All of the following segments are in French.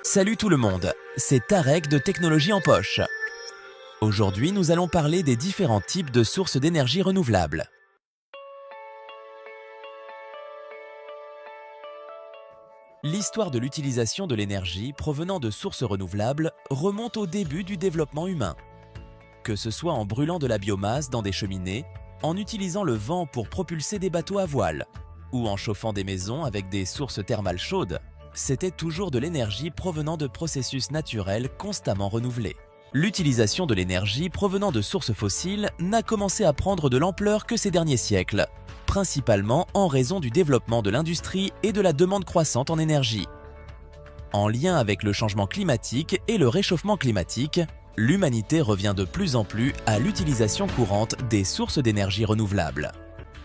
Salut tout le monde, c'est Tarek de Technologie en Poche. Aujourd'hui, nous allons parler des différents types de sources d'énergie renouvelables. L'histoire de l'utilisation de l'énergie provenant de sources renouvelables remonte au début du développement humain. Que ce soit en brûlant de la biomasse dans des cheminées, en utilisant le vent pour propulser des bateaux à voile, ou en chauffant des maisons avec des sources thermales chaudes, c'était toujours de l'énergie provenant de processus naturels constamment renouvelés. L'utilisation de l'énergie provenant de sources fossiles n'a commencé à prendre de l'ampleur que ces derniers siècles, principalement en raison du développement de l'industrie et de la demande croissante en énergie. En lien avec le changement climatique et le réchauffement climatique, l'humanité revient de plus en plus à l'utilisation courante des sources d'énergie renouvelables.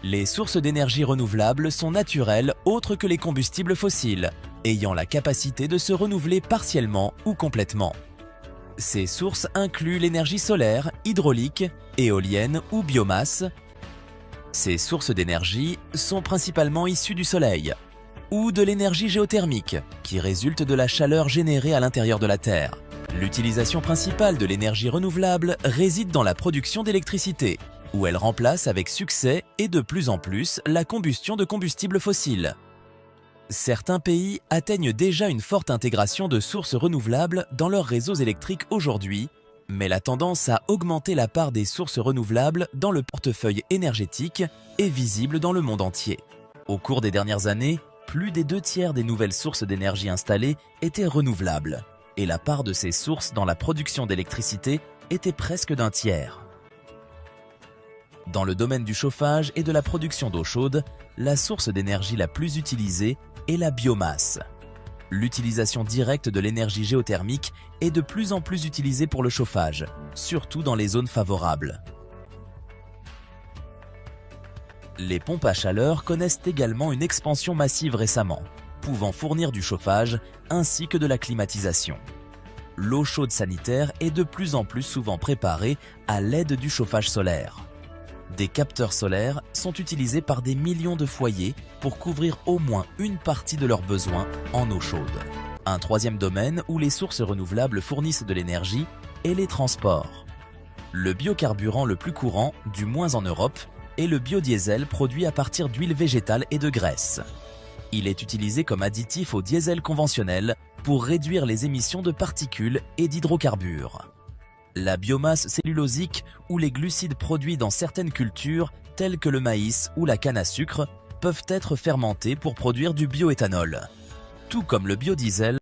Les sources d'énergie renouvelables sont naturelles autres que les combustibles fossiles, ayant la capacité de se renouveler partiellement ou complètement. Ces sources incluent l'énergie solaire, hydraulique, éolienne ou biomasse. Ces sources d'énergie sont principalement issues du soleil, ou de l'énergie géothermique, qui résulte de la chaleur générée à l'intérieur de la Terre. L'utilisation principale de l'énergie renouvelable réside dans la production d'électricité, où elle remplace avec succès et de plus en plus la combustion de combustibles fossiles. Certains pays atteignent déjà une forte intégration de sources renouvelables dans leurs réseaux électriques aujourd'hui, mais la tendance à augmenter la part des sources renouvelables dans le portefeuille énergétique est visible dans le monde entier. Au cours des dernières années, plus des 2/3 des nouvelles sources d'énergie installées étaient renouvelables, et la part de ces sources dans la production d'électricité était presque d'1/3. Dans le domaine du chauffage et de la production d'eau chaude, la source d'énergie la plus utilisée est la biomasse. L'utilisation directe de l'énergie géothermique est de plus en plus utilisée pour le chauffage, surtout dans les zones favorables. Les pompes à chaleur connaissent également une expansion massive récemment, pouvant fournir du chauffage ainsi que de la climatisation. L'eau chaude sanitaire est de plus en plus souvent préparée à l'aide du chauffage solaire. Des capteurs solaires sont utilisés par des millions de foyers pour couvrir au moins une partie de leurs besoins en eau chaude. Un troisième domaine où les sources renouvelables fournissent de l'énergie est les transports. Le biocarburant le plus courant, du moins en Europe, est le biodiesel produit à partir d'huile végétale et de graisse. Il est utilisé comme additif au diesel conventionnel pour réduire les émissions de particules et d'hydrocarbures. La biomasse cellulosique ou les glucides produits dans certaines cultures, telles que le maïs ou la canne à sucre, peuvent être fermentés pour produire du bioéthanol. Tout comme le biodiesel,